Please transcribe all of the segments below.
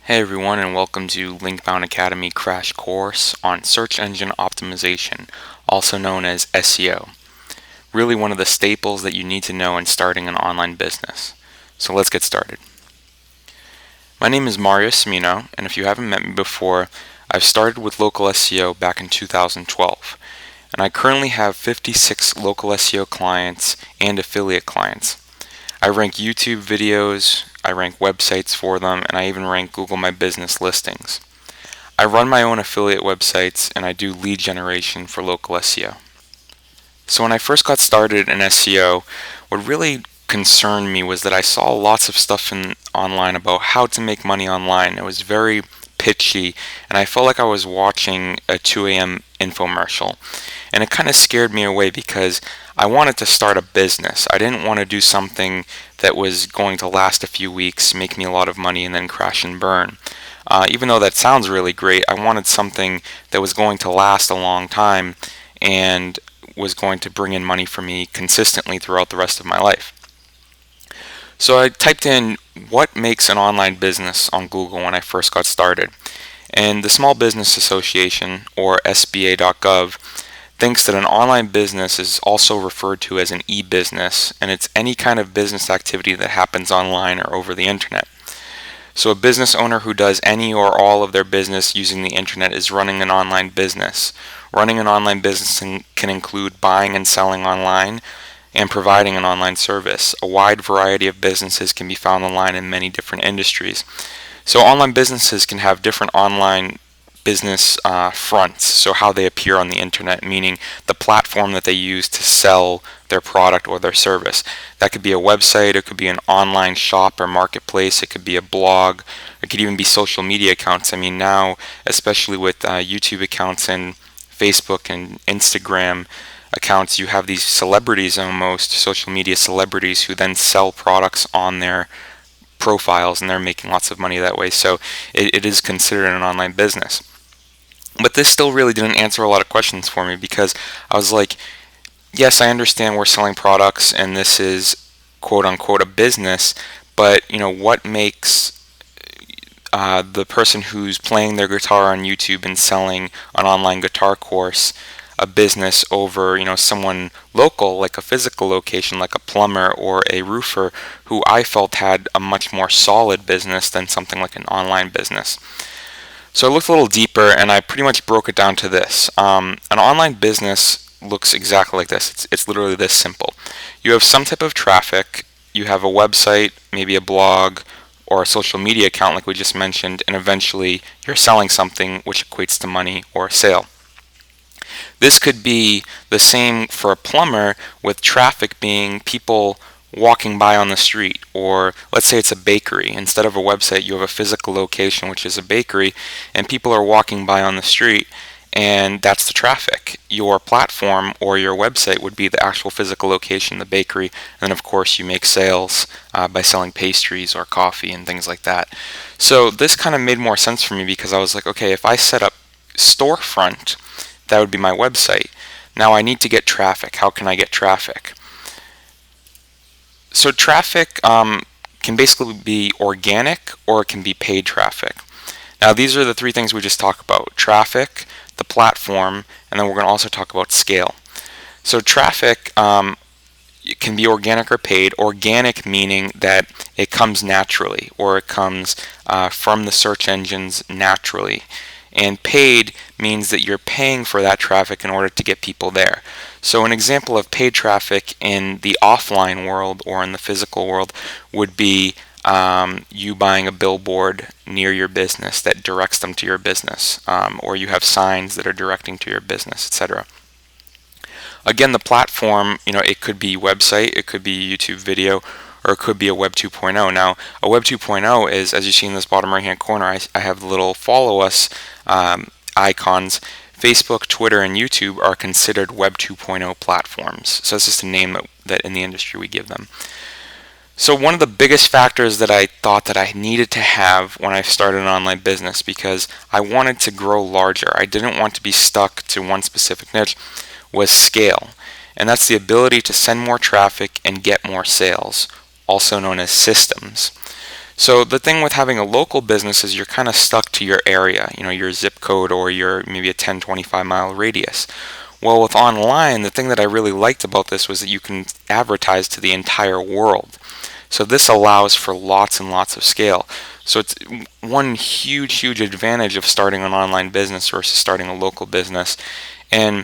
Hey everyone, and welcome to Linkbound Academy crash course on search engine optimization, also known as SEO. Really one of the staples that you need to know in starting an online business. So let's get started. My name is Mario Cimino, and if you haven't met me before, I've started with local SEO back in 2012, and I currently have 56 local SEO clients and affiliate clients. I rank YouTube videos, I rank websites for them, and I even rank Google My Business listings. I run my own affiliate websites and I do lead generation for local SEO. So when I first got started in SEO, what really concerned me was that I saw lots of stuff online about how to make money online. It was very pitchy, and I felt like I was watching a 2 a.m. infomercial. And it kind of scared me away because I wanted to start a business. I didn't want to do something that was going to last a few weeks, make me a lot of money, and then crash and burn. Even though that sounds really great, I wanted something that was going to last a long time and was going to bring in money for me consistently throughout the rest of my life. So I typed in what makes an online business on Google when I first got started. And the Small Business Association, or SBA.gov, thinks that an online business is also referred to as an e-business, and it's any kind of business activity that happens online or over the internet. So a business owner who does any or all of their business using the internet is running an online business. Running an online business can include buying and selling online and providing an online service. A wide variety of businesses can be found online in many different industries. So online businesses can have different online business fronts, so how they appear on the internet, meaning the platform that they use to sell their product or their service. That could be a website, it could be an online shop or marketplace, it could be a blog, it could even be social media accounts. I mean, now, especially with YouTube accounts and Facebook and Instagram accounts, you have these celebrities, almost social media celebrities, who then sell products on their profiles, and they're making lots of money that way. So it is considered an online business. But this still really didn't answer a lot of questions for me, because I was like, yes, I understand we're selling products and this is quote unquote a business, but what makes the person who's playing their guitar on YouTube and selling an online guitar course a business over someone local, like a physical location, like a plumber or a roofer, who I felt had a much more solid business than something like an online business. So I looked a little deeper, and I pretty much broke it down to this. An online business looks exactly like this. It's literally this simple. You have some type of traffic, you have a website, maybe a blog, or a social media account like we just mentioned, and eventually you're selling something which equates to money or a sale. This could be the same for a plumber, with traffic being people walking by on the street, or let's say it's a bakery. Instead of a website, you have a physical location, which is a bakery, and people are walking by on the street, and that's the traffic. Your platform or your website would be the actual physical location, the bakery, and then of course you make sales by selling pastries or coffee and things like that. So this kind of made more sense for me, because I was like, okay, if I set up storefront, that would be my website. Now I need to get traffic. How can I get traffic? So traffic can basically be organic, or it can be paid traffic. Now these are the three things we just talked about: traffic, the platform, and then we're going to also talk about scale. So traffic it can be organic or paid. Organic meaning that it comes naturally, or it comes from the search engines naturally. And paid means that you're paying for that traffic in order to get people there. So an example of paid traffic in the offline world or in the physical world would be you buying a billboard near your business that directs them to your business, or you have signs that are directing to your business, etc. Again, the platform, it could be website, it could be YouTube video, or it could be a Web 2.0. Now, a Web 2.0 is, as you see in this bottom right-hand corner, I have the little follow us icons. Facebook, Twitter, and YouTube are considered Web 2.0 platforms. So it's just a name that in the industry we give them. So one of the biggest factors that I thought that I needed to have when I started an online business, because I wanted to grow larger, I didn't want to be stuck to one specific niche, was scale. And that's the ability to send more traffic and get more sales, also known as systems. So the thing with having a local business is you're kind of stuck to your area, your zip code or your maybe a 10, 25-mile radius. Well, with online, the thing that I really liked about this was that you can advertise to the entire world. So this allows for lots and lots of scale. So it's one huge, huge advantage of starting an online business versus starting a local business. And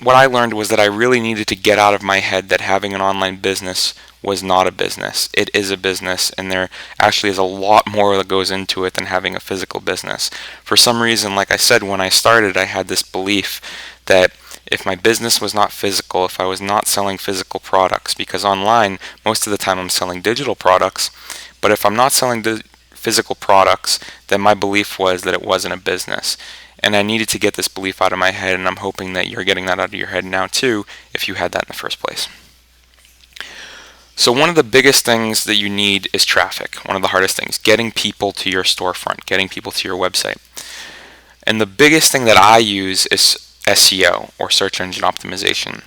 what I learned was that I really needed to get out of my head that having an online business was not a business. It is a business, and there actually is a lot more that goes into it than having a physical business. For some reason, like I said, when I started, I had this belief that if my business was not physical, if I was not selling physical products, because online, most of the time I'm selling digital products, but if I'm not selling the physical products, then my belief was that it wasn't a business. And I needed to get this belief out of my head, and I'm hoping that you're getting that out of your head now too, if you had that in the first place. So one of the biggest things that you need is traffic. One of the hardest things, getting people to your storefront, getting people to your website. And the biggest thing that I use is SEO, or search engine optimization.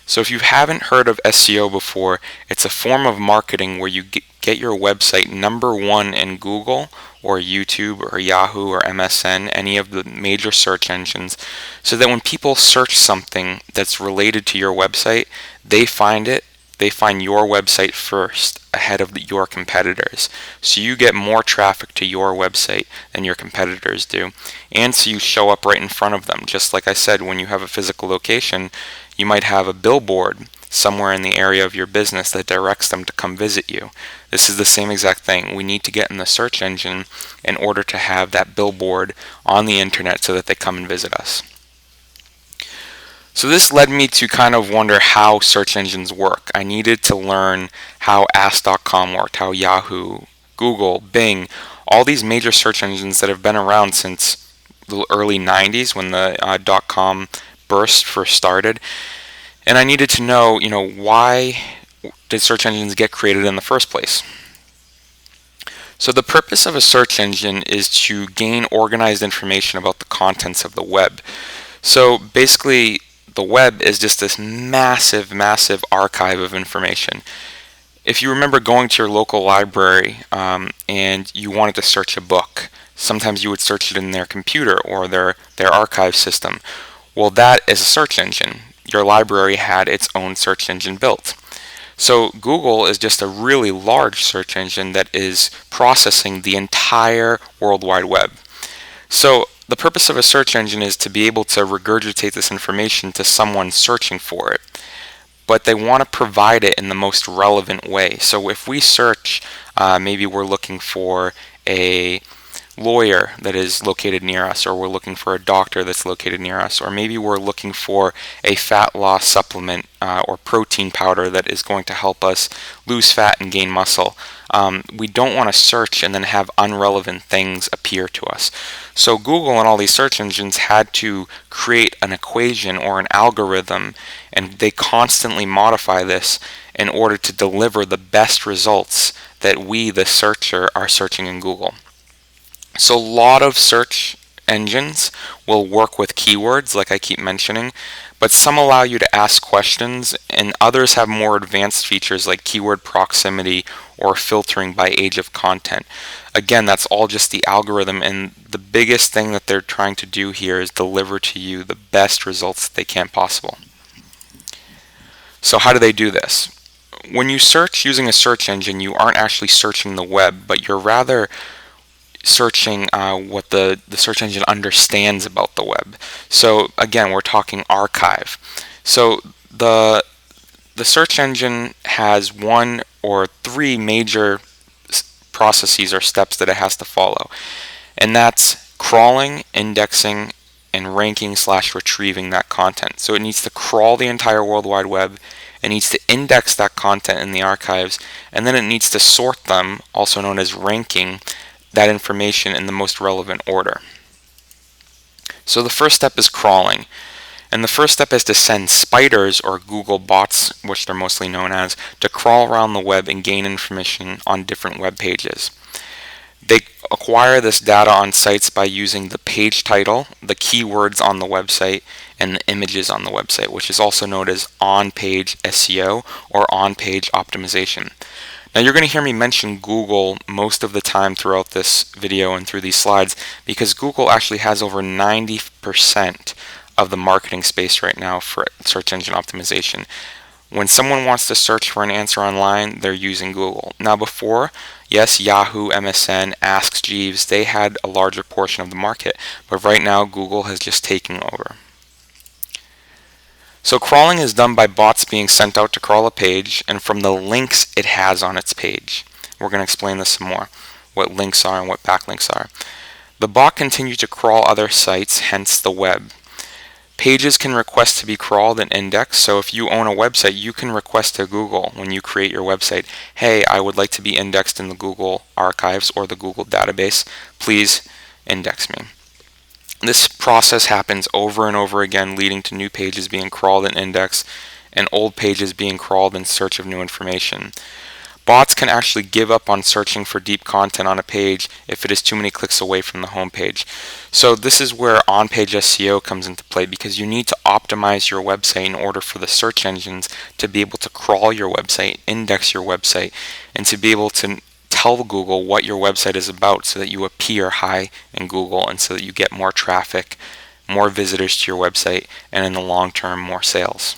So if you haven't heard of SEO before, it's a form of marketing where you get your website number one in Google or YouTube or Yahoo or MSN, any of the major search engines, so that when people search something that's related to your website, they find your website first ahead of your competitors. So you get more traffic to your website than your competitors do. And so you show up right in front of them. Just like I said, when you have a physical location, you might have a billboard somewhere in the area of your business that directs them to come visit you. This is the same exact thing. We need to get in the search engine in order to have that billboard on the internet so that they come and visit us. So this led me to kind of wonder how search engines work. I needed to learn how Ask.com worked, how Yahoo, Google, Bing, all these major search engines that have been around since the early 90s when the .com burst first started. And I needed to know, why did search engines get created in the first place? So the purpose of a search engine is to gain organized information about the contents of the web. So basically, the web is just this massive, massive archive of information. If you remember going to your local library and you wanted to search a book, sometimes you would search it in their computer or their archive system. Well, that is a search engine. Your library had its own search engine built. So Google is just a really large search engine that is processing the entire World Wide Web. So the purpose of a search engine is to be able to regurgitate this information to someone searching for it. But they want to provide it in the most relevant way. So if we search, maybe we're looking for a lawyer that is located near us, or we're looking for a doctor that's located near us, or maybe we're looking for a fat loss supplement or protein powder that is going to help us lose fat and gain muscle. We don't want to search and then have unrelevant things appear to us. So Google and all these search engines had to create an equation or an algorithm, and they constantly modify this in order to deliver the best results that we, the searcher, are searching in Google. So a lot of search engines will work with keywords, like I keep mentioning, but some allow you to ask questions, and others have more advanced features like keyword proximity or filtering by age of content. Again, that's all just the algorithm, and the biggest thing that they're trying to do here is deliver to you the best results that they can possible. So how do they do this? When you search using a search engine, you aren't actually searching the web, but you're rather searching what the search engine understands about the web. So again, we're talking archive. So the search engine has one or three major processes or steps that it has to follow, and that's crawling, indexing, and ranking/retrieving that content. So it needs to crawl the entire World Wide Web, it needs to index that content in the archives, and then it needs to sort them, also known as ranking, that information in the most relevant order. So the first step is crawling. And the first step is to send spiders, or Google bots, which they're mostly known as, to crawl around the web and gain information on different web pages. They acquire this data on sites by using the page title, the keywords on the website, and the images on the website, which is also known as on-page SEO or on-page optimization. Now you're going to hear me mention Google most of the time throughout this video and through these slides because Google actually has over 90% of the marketing space right now for search engine optimization. When someone wants to search for an answer online, they're using Google. Now before, yes, Yahoo, MSN, Ask Jeeves, they had a larger portion of the market, but right now Google has just taken over. So crawling is done by bots being sent out to crawl a page and from the links it has on its page. We're going to explain this some more, what links are and what backlinks are. The bot continues to crawl other sites, hence the web. Pages can request to be crawled and indexed, so if you own a website, you can request to Google when you create your website, hey, I would like to be indexed in the Google archives or the Google database, please index me. This process happens over and over again, leading to new pages being crawled and indexed, and old pages being crawled in search of new information. Bots can actually give up on searching for deep content on a page if it is too many clicks away from the home page. So this is where on-page SEO comes into play because you need to optimize your website in order for the search engines to be able to crawl your website, index your website, and to be able to tell Google what your website is about so that you appear high in Google and so that you get more traffic, more visitors to your website, and in the long term, more sales.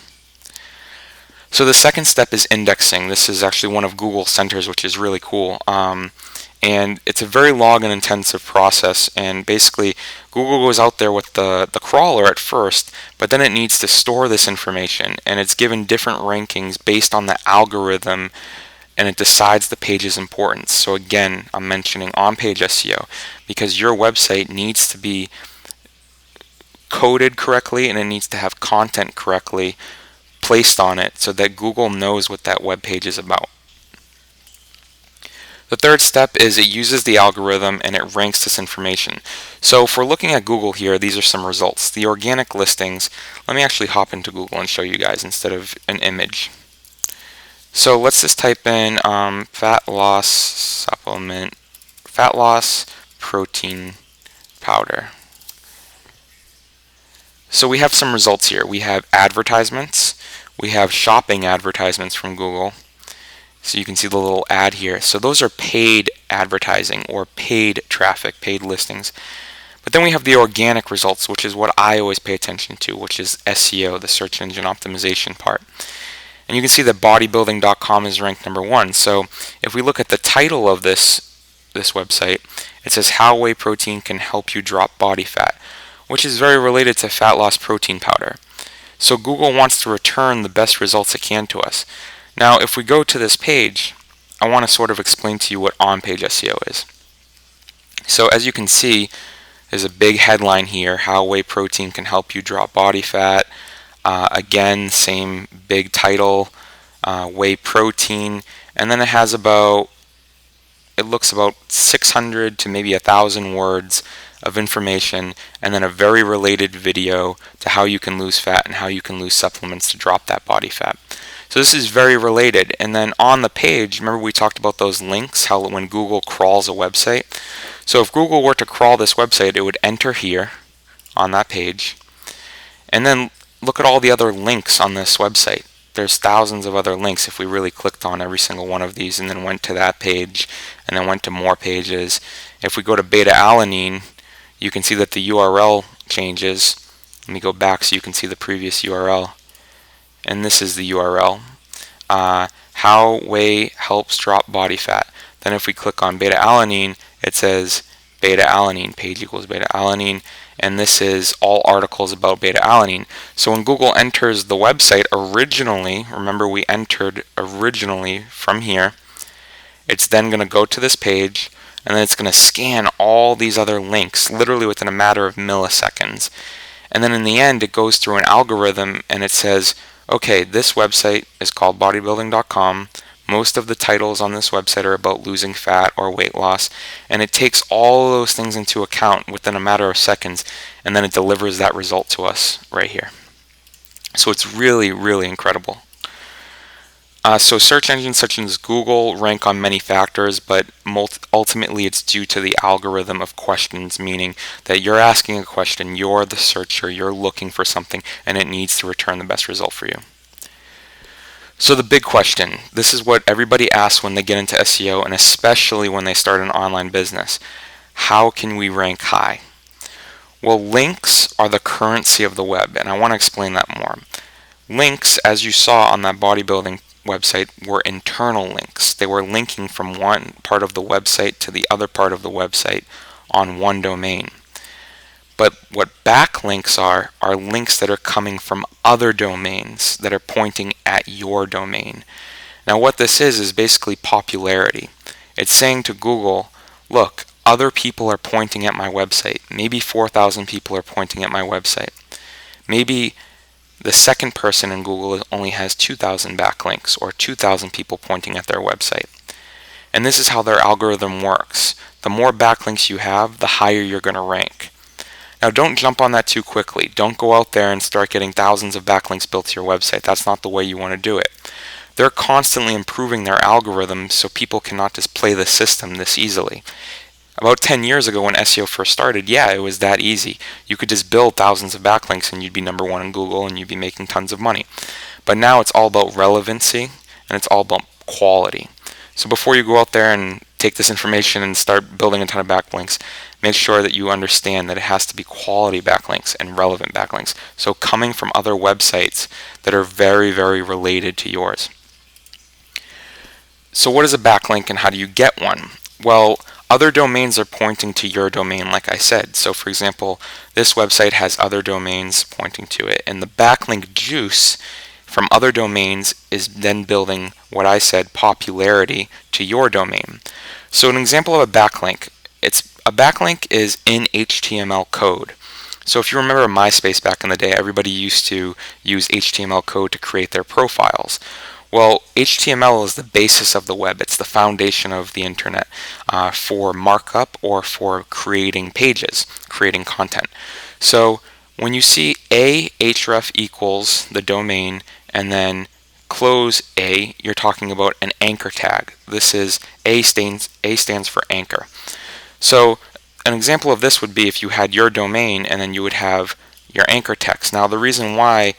So the second step is indexing. This is actually one of Google's centers, which is really cool. And it's a very long and intensive process. And basically, Google goes out there with the crawler at first, but then it needs to store this information. And it's given different rankings based on the algorithm, and it decides the page's importance. So again, I'm mentioning on-page SEO because your website needs to be coded correctly and it needs to have content correctly placed on it so that Google knows what that web page is about. The third step is it uses the algorithm and it ranks this information. So if we're looking at Google here, these are some results. The organic listings, let me actually hop into Google and show you guys instead of an image. So let's just type in fat loss supplement, fat loss protein powder. So we have some results here. We have advertisements, we have shopping advertisements from Google. So you can see the little ad here. So those are paid advertising or paid traffic, paid listings. But then we have the organic results, which is what I always pay attention to, which is SEO, the search engine optimization part. And you can see that bodybuilding.com is ranked number 1. So if we look at the title of this website, it says how whey protein can help you drop body fat, which is very related to fat loss protein powder. So Google wants to return the best results it can to us. Now if we go to this page, I want to sort of explain to you what on-page SEO is. So as you can see, there's a big headline here, how whey protein can help you drop body fat. Again, same big title, whey protein, and then it has it looks about 600 to maybe 1,000 words of information, and then a very related video to how you can lose fat and how you can lose supplements to drop that body fat. So this is very related. And then on the page, remember we talked about those links, how when Google crawls a website. So if Google were to crawl this website, it would enter here on that page, and then look at all the other links on this website. There's thousands of other links if we really clicked on every single one of these and then went to that page and then went to more pages. If we go to beta-alanine, you can see that the URL changes. Let me go back so you can see the previous URL. And this is the URL. How whey helps drop body fat. Then if we click on beta-alanine, it says beta-alanine, page equals beta-alanine, and this is all articles about beta-alanine. So when Google enters the website originally, remember we entered originally from here, it's then going to go to this page, and then it's going to scan all these other links, literally within a matter of milliseconds. And then in the end, it goes through an algorithm, and it says, okay, this website is called bodybuilding.com. Most of the titles on this website are about losing fat or weight loss, and it takes all those things into account within a matter of seconds, and then it delivers that result to us right here. So it's really, really incredible. So search engines such as Google rank on many factors, but ultimately it's due to the algorithm of questions, meaning that you're asking a question, you're the searcher, you're looking for something, and it needs to return the best result for you. So the big question, this is what everybody asks when they get into SEO, and especially when they start an online business. How can we rank high? Well, links are the currency of the web, and I want to explain that more. Links, as you saw on that bodybuilding website, were internal links. They were linking from one part of the website to the other part of the website on one domain. But what backlinks are links that are coming from other domains that are pointing at your domain. Now what this is basically popularity. It's saying to Google, look, other people are pointing at my website. Maybe 4,000 people are pointing at my website. Maybe the second person in Google only has 2,000 backlinks or 2,000 people pointing at their website. And this is how their algorithm works. The more backlinks you have, the higher you're going to rank. Now don't jump on that too quickly. Don't go out there and start getting thousands of backlinks built to your website. That's not the way you want to do it. They're constantly improving their algorithms so people cannot just play the system this easily. About 10 years ago when SEO first started, yeah, it was that easy. You could just build thousands of backlinks and you'd be number one in Google and you'd be making tons of money. But now it's all about relevancy and it's all about quality. So before you go out there and take this information and start building a ton of backlinks, make sure that you understand that it has to be quality backlinks and relevant backlinks. So coming from other websites that are very, very related to yours. So what is a backlink and how do you get one? Well, other domains are pointing to your domain, like I said. So for example, this website has other domains pointing to it, and the backlink juice from other domains is then building what I said, popularity to your domain. So an example of a backlink, a backlink is in HTML code. So if you remember MySpace back in the day, everybody used to use HTML code to create their profiles. Well, HTML is the basis of the web. It's the foundation of the internet for markup or for creating pages, creating content. So when you see href equals the domain and then close A, you're talking about an anchor tag. This is A stands for anchor. So an example of this would be if you had your domain and then you would have your anchor text. Now the reason why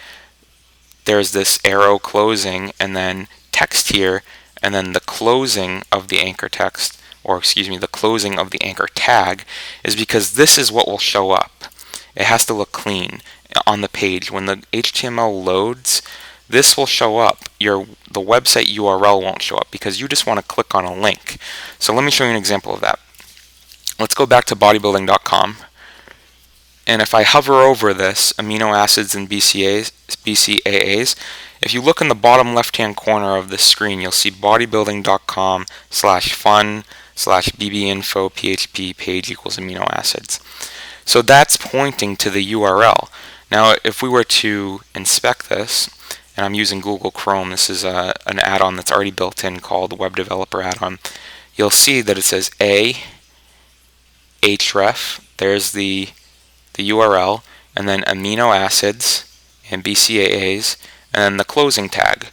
there's this arrow closing and then text here and then the closing of the anchor text, or excuse me, the closing of the anchor tag, is because this is what will show up. It has to look clean on the page. When the HTML loads, this will show up. The website URL won't show up because you just want to click on a link. So let me show you an example of that. Let's go back to bodybuilding.com. And if I hover over this, amino acids and BCAAs, if you look in the bottom left-hand corner of this screen, you'll see bodybuilding.com/fun/bbinfo php page equals amino acids. So that's pointing to the URL. Now, if we were to inspect this, and I'm using Google Chrome, this is an add-on that's already built in called the Web Developer Add-on, you'll see that it says href, there's the URL, and then amino acids and BCAAs, and then the closing tag.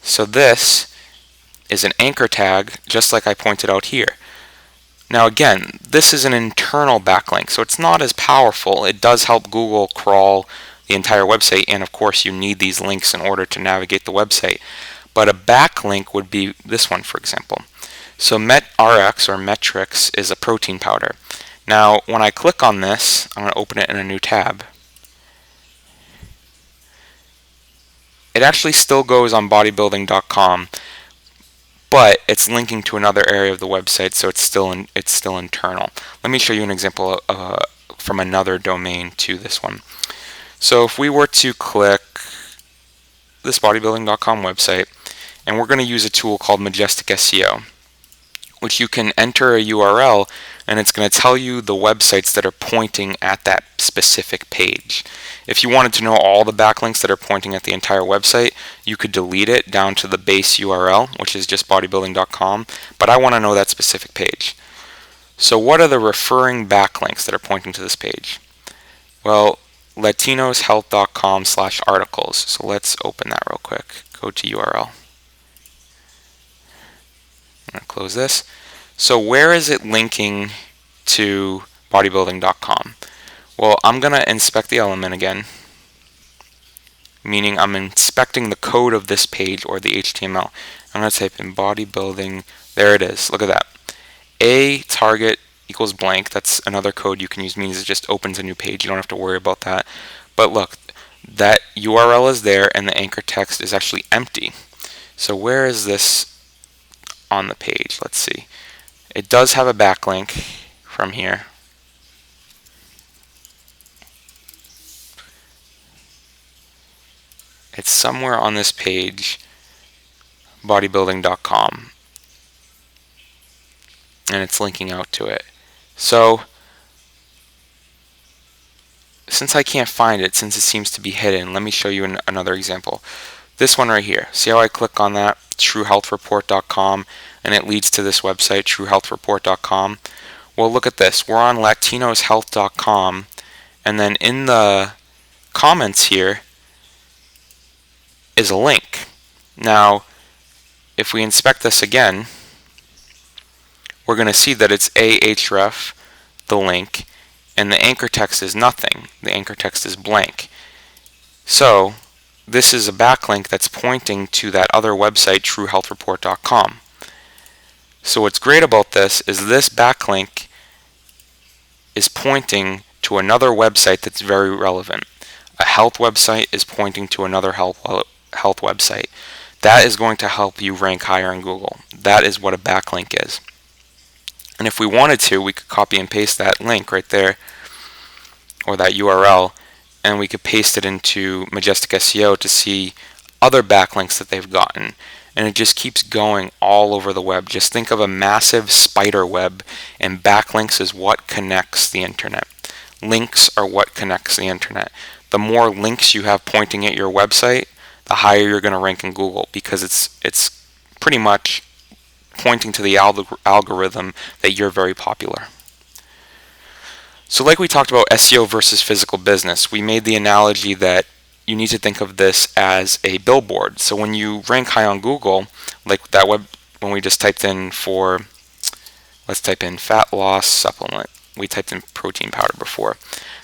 So this is an anchor tag, just like I pointed out here. Now again, this is an internal backlink, so it's not as powerful. It does help Google crawl the entire website, and of course you need these links in order to navigate the website. But a backlink would be this one, for example. So MetRx or Metrix is a protein powder. Now, when I click on this, I'm going to open it in a new tab. It actually still goes on bodybuilding.com, but it's linking to another area of the website, so it's still internal. Let me show you an example from another domain to this one. So if we were to click this bodybuilding.com website, and we're going to use a tool called Majestic SEO, which you can enter a URL and it's going to tell you the websites that are pointing at that specific page. If you wanted to know all the backlinks that are pointing at the entire website, you could delete it down to the base URL, which is just bodybuilding.com, but I want to know that specific page. So what are the referring backlinks that are pointing to this page? Well, latinoshealth.com/articles. So let's open that real quick. Go to URL. I'm going to close this. So where is it linking to bodybuilding.com? Well, I'm going to inspect the element again. meaning I'm inspecting the code of this page or the HTML. I'm going to type in bodybuilding. There it is. Look at that. A target equals blank. That's another code you can use, means it just opens a new page. You don't have to worry about that. But look, that URL is there and the anchor text is actually empty. So where is this on the page? Let's see. It does have a backlink from here. It's somewhere on this page, bodybuilding.com, and it's linking out to it. So since I can't find it, since it seems to be hidden, let me show you another example. This one right here. See how I click on that, truehealthreport.com, and it leads to this website, truehealthreport.com. Well, look at this. We're on latinoshealth.com, and then in the comments here is a link. Now, if we inspect this again, we're going to see that it's ahref, the link, and the anchor text is nothing. The anchor text is blank. So this is a backlink that's pointing to that other website, truehealthreport.com. So what's great about this is this backlink is pointing to another website that's very relevant. A health website is pointing to another health website. That is going to help you rank higher in Google. That is what a backlink is. And if we wanted to, we could copy and paste that link right there, or that URL, and we could paste it into Majestic SEO to see other backlinks that they've gotten. And it just keeps going all over the web. Just think of a massive spider web, and backlinks is what connects the internet. Links are what connects the internet. The more links you have pointing at your website, the higher you're going to rank in Google, because it's pretty much pointing to the algorithm that you're very popular. So like we talked about SEO versus physical business, we made the analogy that you need to think of this as a billboard. So when you rank high on Google, like that web, when we just typed in for, let's type in fat loss supplement. We typed in protein powder before.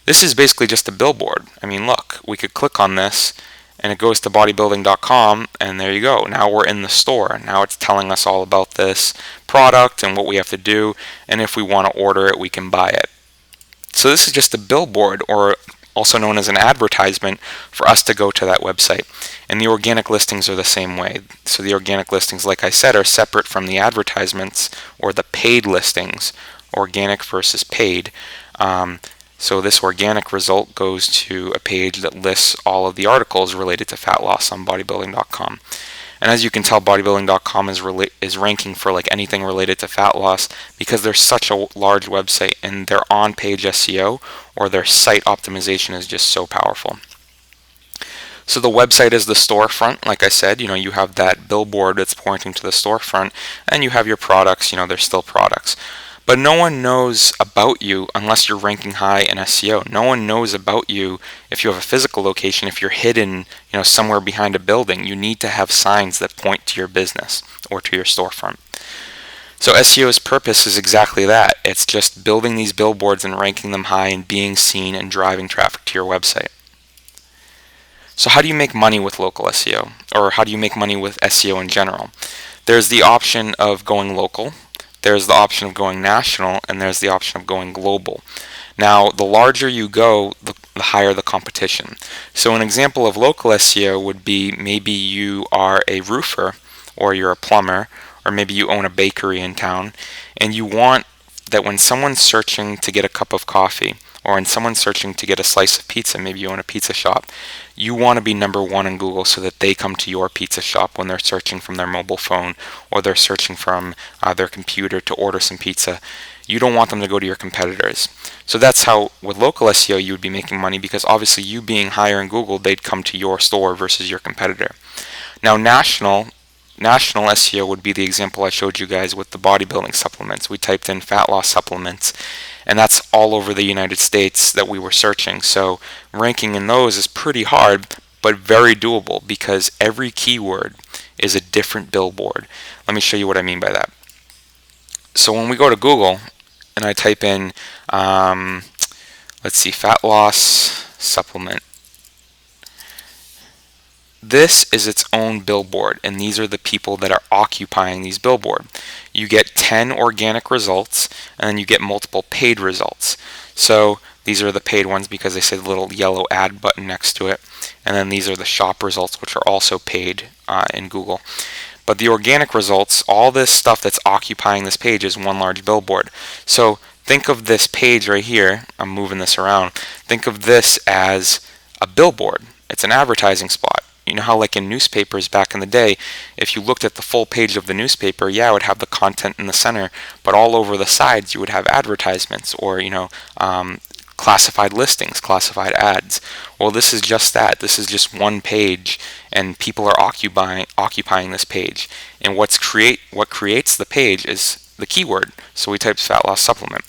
This is basically just a billboard. I mean, look, we could click on this and it goes to bodybuilding.com, and there you go. Now we're in the store. Now it's telling us all about this product and what we have to do, and if we want to order it, we can buy it. So this is just a billboard, or also known as an advertisement, for us to go to that website. And the organic listings are the same way. So the organic listings, like I said, are separate from the advertisements or the paid listings, organic versus paid. So this organic result goes to a page that lists all of the articles related to fat loss on bodybuilding.com. And as you can tell, bodybuilding.com is ranking for like anything related to fat loss, because they're such a large website, and their on-page SEO or their site optimization is just so powerful. So the website is the storefront. Like I said, you have that billboard that's pointing to the storefront, and you have your products. They're still products. But no one knows about you unless you're ranking high in SEO. No one knows about you if you have a physical location, if you're hidden, somewhere behind a building. You need to have signs that point to your business or to your storefront. So SEO's purpose is exactly that. It's just building these billboards and ranking them high and being seen and driving traffic to your website. So how do you make money with local SEO? Or how do you make money with SEO in general? There's the option of going local. There's the option of going national, and there's the option of going global. Now, the larger you go, the higher the competition. So an example of local SEO would be, maybe you are a roofer, or you're a plumber, or maybe you own a bakery in town, and you want that when someone's searching to get a cup of coffee, or when someone's searching to get a slice of pizza, maybe you own a pizza shop, you want to be number one in Google so that they come to your pizza shop when they're searching from their mobile phone, or they're searching from their computer to order some pizza. You don't want them to go to your competitors. So that's how with local SEO you would be making money, because obviously you being higher in Google, they'd come to your store versus your competitor. Now national SEO would be the example I showed you guys with the bodybuilding supplements. We typed in fat loss supplements, and that's all over the United States that we were searching. So ranking in those is pretty hard, but very doable, because every keyword is a different billboard. Let me show you what I mean by that. So when we go to Google and I type in, let's see, fat loss supplement, This is its own billboard, and these are the people that are occupying these billboard. You get 10 organic results, and then you get multiple paid results. So these are the paid ones because they say the little yellow ad button next to it. And then these are the shop results, which are also paid in Google. But the organic results, all this stuff that's occupying this page is one large billboard. So think of this page right here. I'm moving this around. Think of this as a billboard. It's an advertising spot. You know how like in newspapers back in the day, if you looked at the full page of the newspaper, yeah, it would have the content in the center, but all over the sides you would have advertisements or, classified listings, classified ads. Well, this is just that. This is just one page, and people are occupying this page. And what creates the page is the keyword. So we type fat loss supplement.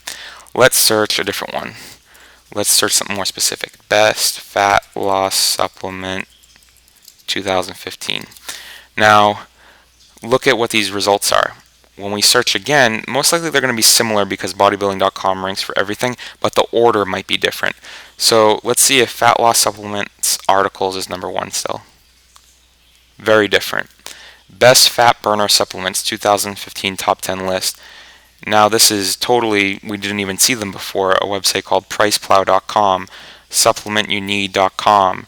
Let's search a different one. Let's search something more specific. Best fat loss supplement 2015. Now, look at what these results are. When we search again, most likely they're going to be similar because bodybuilding.com ranks for everything, but the order might be different. So let's see if fat loss supplements articles is number 1 still. Very different. Best fat burner supplements 2015 top 10 list. Now this is totally, we didn't even see them before, a website called priceplow.com, supplementyouneed.com,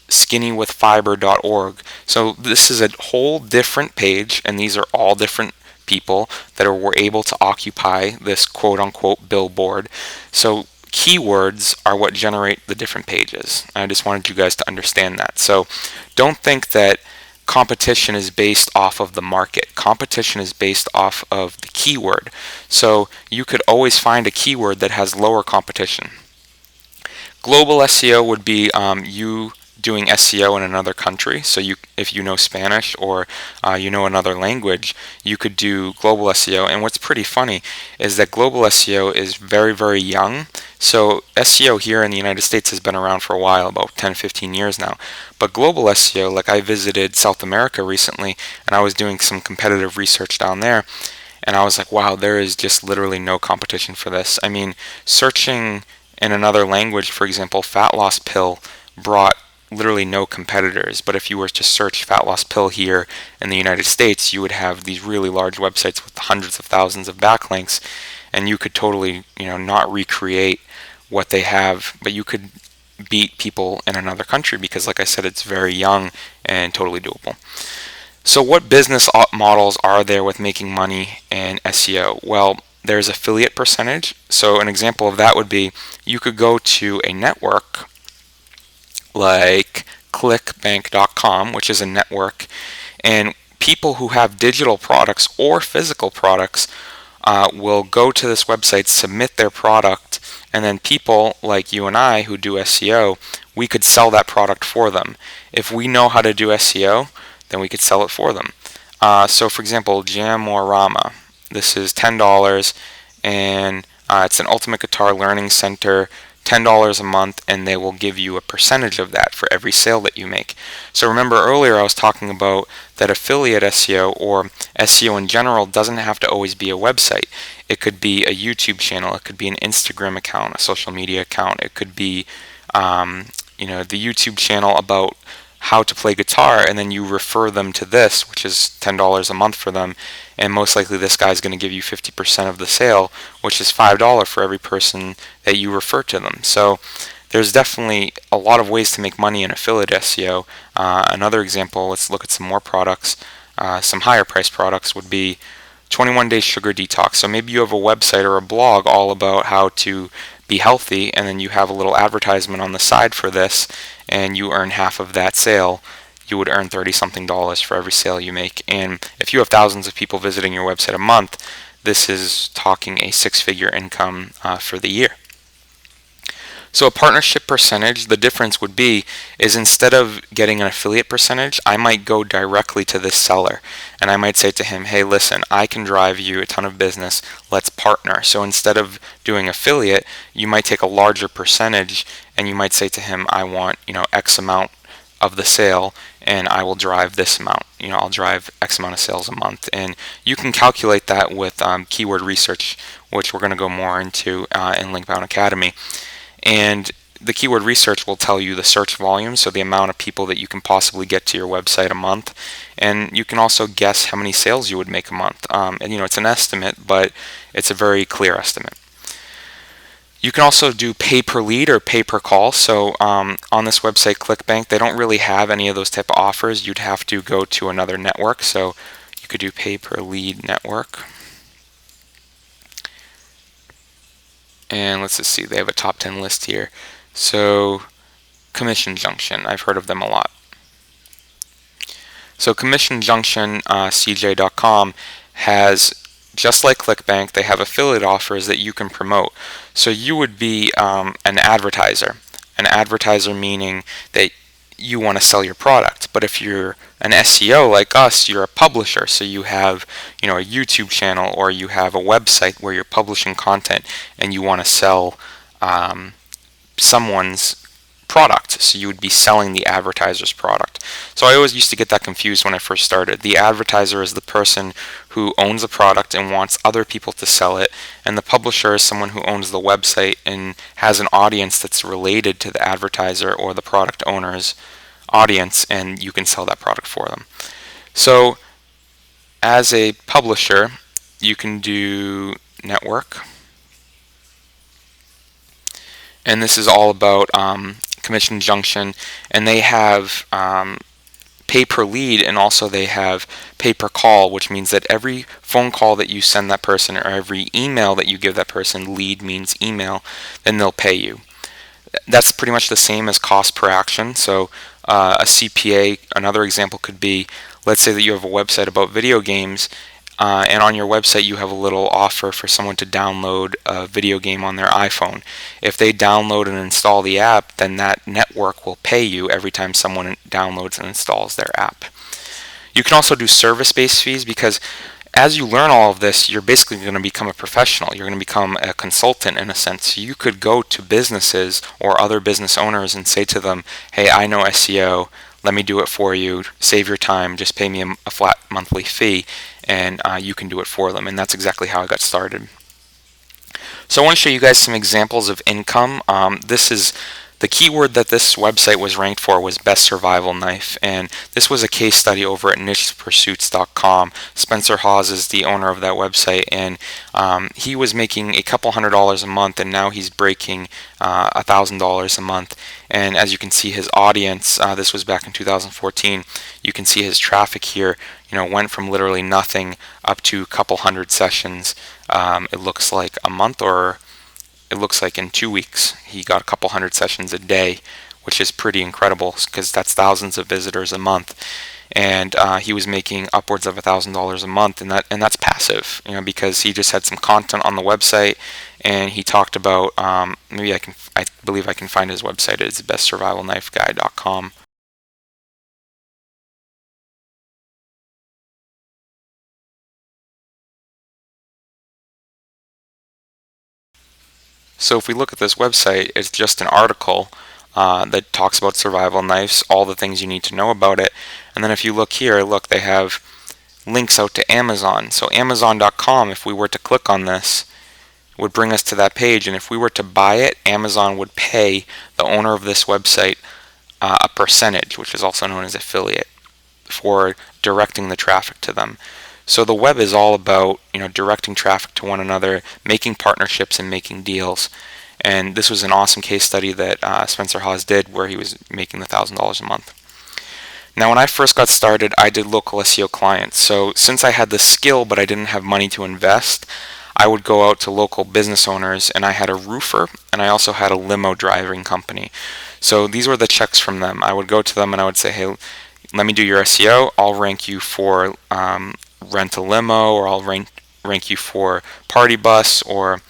skinnywithfiber.org. So this is a whole different page, and these are all different people that were able to occupy this quote-unquote billboard. So keywords are what generate the different pages. I just wanted you guys to understand that. So don't think that competition is based off of the market. Competition is based off of the keyword. So you could always find a keyword that has lower competition. Global SEO would be you doing SEO in another country. So if you know Spanish or you know another language, you could do global SEO. And what's pretty funny is that global SEO is very, very young. So SEO here in the United States has been around for a while, about 10, 15 years now. But global SEO, like I visited South America recently, and I was doing some competitive research down there, and I was like, wow, there is just literally no competition for this. I mean, searching in another language, for example, fat loss pill brought literally no competitors. But if you were to search fat loss pill here in the United States, you would have these really large websites with hundreds of thousands of backlinks, and you could totally, not recreate what they have, but you could beat people in another country because, like I said, it's very young and totally doable. So what business models are there with making money in SEO? Well, there's affiliate percentage. So an example of that would be you could go to a network like clickbank.com, which is a network, and people who have digital products or physical products will go to this website, submit their product, and then people like you and I who do SEO, we could sell that product for them. If we know how to do SEO, then we could sell it for them. So for example, Jamorama, this is $10, and it's an Ultimate Guitar Learning Center, $10 a month, and they will give you a percentage of that for every sale that you make. So remember earlier I was talking about that affiliate SEO or SEO in general doesn't have to always be a website. It could be a YouTube channel, it could be an Instagram account, a social media account, it could be the YouTube channel about how to play guitar, and then you refer them to this, which is $10 a month for them, and most likely this guy's going to give you 50% of the sale, which is $5 for every person that you refer to them. So there's definitely a lot of ways to make money in affiliate SEO. Another example, let's look at some more products. Some higher price products would be 21 Day Sugar Detox. So maybe you have a website or a blog all about how to be healthy, and then you have a little advertisement on the side for this, and you earn half of that sale. You would earn $30-something for every sale you make. And if you have thousands of people visiting your website a month, this is talking a 6-figure income for the year. So a partnership percentage, the difference would be is instead of getting an affiliate percentage, I might go directly to this seller and I might say to him, hey, listen, I can drive you a ton of business. Let's partner. So instead of doing affiliate, you might take a larger percentage and you might say to him, I want, X amount of the sale, and I will drive this amount. I'll drive X amount of sales a month. And you can calculate that with keyword research, which we're going to go more into in Linkbound Academy. And the keyword research will tell you the search volume, so the amount of people that you can possibly get to your website a month, and you can also guess how many sales you would make a month. And it's an estimate, but it's a very clear estimate. You can also do pay per lead or pay per call. So on this website, ClickBank, they don't really have any of those type of offers. You'd have to go to another network. So you could do pay per lead network. And let's just see, they have a top 10 list here. So Commission Junction, I've heard of them a lot. So Commission Junction, CJ.com has, just like ClickBank, they have affiliate offers that you can promote. So you would be an advertiser. An advertiser meaning that you want to sell your product. But if you're an SEO like us, you're a publisher. So you have, a YouTube channel, or you have a website where you're publishing content and you want to sell someone's product. So you would be selling the advertiser's product. So I always used to get that confused when I first started. The advertiser is the person who owns a product and wants other people to sell it, and the publisher is someone who owns the website and has an audience that's related to the advertiser or the product owner's audience, and you can sell that product for them. So as a publisher, you can do network, and this is all about Commission Junction, and they have pay per lead, and also they have pay per call, which means that every phone call that you send that person, or every email that you give that person, lead means email, then they'll pay you. That's pretty much the same as cost per action. So a CPA, another example could be, let's say that you have a website about video games, and on your website you have a little offer for someone to download a video game on their iPhone. If they download and install the app, then that network will pay you every time someone downloads and installs their app. You can also do service-based fees, because as you learn all of this, you're basically going to become a professional. You're going to become a consultant in a sense. So you could go to businesses or other business owners and say to them, hey, I know SEO, let me do it for you, save your time, just pay me a flat monthly fee, and you can do it for them. And that's exactly how I got started. So I want to show you guys some examples of income. This is the keyword that this website was ranked for was best survival knife, and this was a case study over at nichepursuits.com. Spencer Hawes is the owner of that website, and he was making a couple $100s a month, and now he's breaking $1,000 a month. And as you can see, his audience, this was back in 2014, you can see his traffic here, went from literally nothing up to a couple hundred sessions. It looks like a month, or it looks like in 2 weeks he got a couple hundred sessions a day, which is pretty incredible, because that's thousands of visitors a month. And he was making upwards of $1,000 a month, and that's passive, because he just had some content on the website, and he talked about I believe I can find his website. It's bestsurvivalknifeguy.com. So if we look at this website, it's just an article that talks about survival knives, all the things you need to know about it. And then if you look here, look, they have links out to Amazon. So Amazon.com, if we were to click on this, would bring us to that page. And if we were to buy it, Amazon would pay the owner of this website a percentage, which is also known as affiliate, for directing the traffic to them. So the web is all about directing traffic to one another, making partnerships and making deals. And this was an awesome case study that Spencer Hawes did, where he was making the $1,000 a month. Now when I first got started, I did local SEO clients. So since I had the skill but I didn't have money to invest, I would go out to local business owners, and I had a roofer, and I also had a limo driving company. So these were the checks from them. I would go to them and I would say, hey, let me do your SEO. I'll rank you for rent a limo, or I'll rank you for party bus, or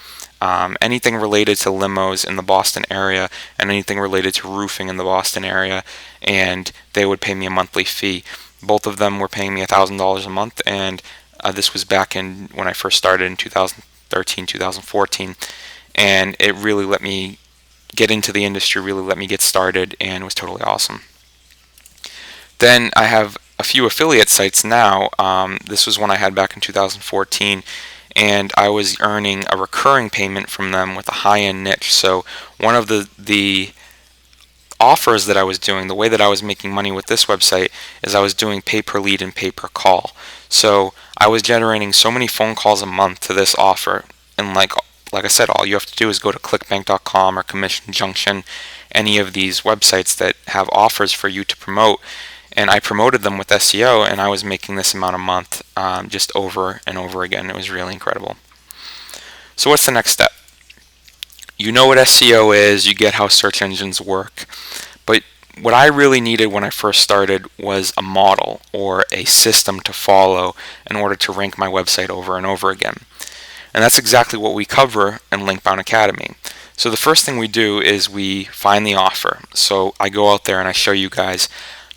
anything related to limos in the Boston area, and anything related to roofing in the Boston area, and they would pay me a monthly fee. Both of them were paying me $1,000 a month, and this was back in when I first started in 2013, 2014, and it really let me get into the industry, really let me get started, and it was totally awesome. Then I have a few affiliate sites now. This was one I had back in 2014, and I was earning a recurring payment from them with a high-end niche. So one of the offers that I was doing, the way that I was making money with this website is I was doing pay per lead and pay per call. So I was generating so many phone calls a month to this offer, and like I said, all you have to do is go to clickbank.com or Commission Junction, any of these websites that have offers for you to promote. And I promoted them with SEO, and I was making this amount a month, just over and over again. It was really incredible. So what's the next step? You know what SEO is, you get how search engines work, but what I really needed when I first started was a model or a system to follow in order to rank my website over and over again. And that's exactly what we cover in Linkbound Academy. So the first thing we do is we find the offer. So I go out there and I show you guys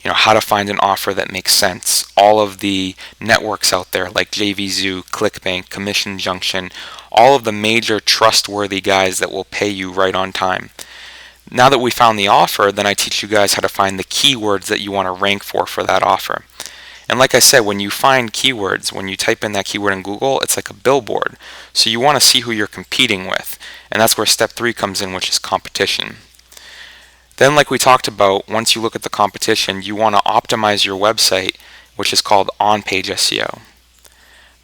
how to find an offer that makes sense. All of the networks out there like JVZoo, ClickBank, Commission Junction, all of the major trustworthy guys that will pay you right on time. Now that we found the offer, then I teach you guys how to find the keywords that you want to rank for that offer. And like I said, when you find keywords, when you type in that keyword in Google, it's like a billboard. So you want to see who you're competing with. And that's where step 3 comes in, which is competition. Then, like we talked about, once you look at the competition, you want to optimize your website, which is called on-page SEO.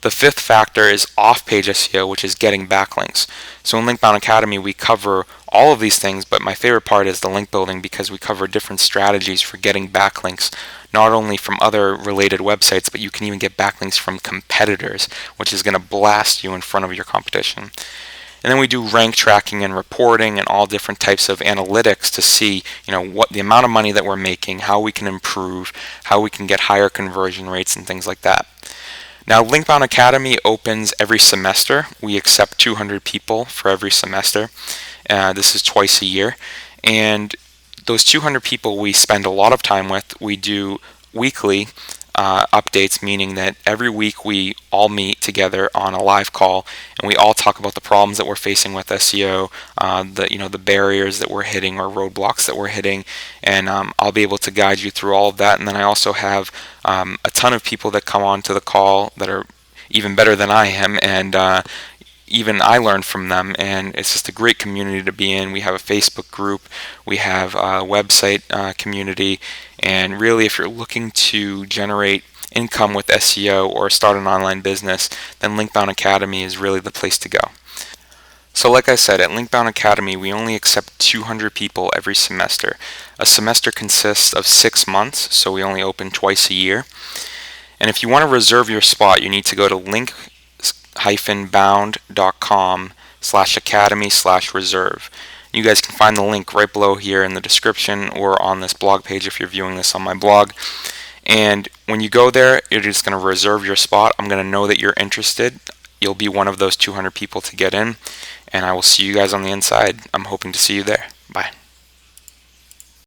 The 5th factor is off-page SEO, which is getting backlinks. So in Linkbound Academy, we cover all of these things, but my favorite part is the link building, because we cover different strategies for getting backlinks, not only from other related websites, but you can even get backlinks from competitors, which is going to blast you in front of your competition. And then we do rank tracking and reporting and all different types of analytics to see, what the amount of money that we're making, how we can improve, how we can get higher conversion rates and things like that. Now, Linkbound Academy opens every semester. We accept 200 people for every semester. This is twice a year. And those 200 people we spend a lot of time with. We do weekly updates, meaning that every week we all meet together on a live call and we all talk about the problems that we're facing with SEO, the barriers that we're hitting or roadblocks that we're hitting, and I'll be able to guide you through all of that. And then I also have a ton of people that come on to the call that are even better than I am, and even I learn from them, and it's just a great community to be in. We have a Facebook group, we have a website community, and really if you're looking to generate income with SEO or start an online business, then Linkbound Academy is really the place to go. So like I said, at Linkbound Academy, we only accept 200 people every semester. A semester consists of 6 months, so we only open twice a year. And if you want to reserve your spot, you need to go to link-bound.com/academy/reserve. You guys can find the link right below here in the description or on this blog page if you're viewing this on my blog. And when you go there, you're just going to reserve your spot. I'm going to know that you're interested. You'll be one of those 200 people to get in, and I will see you guys on the inside. I'm hoping to see you there. Bye.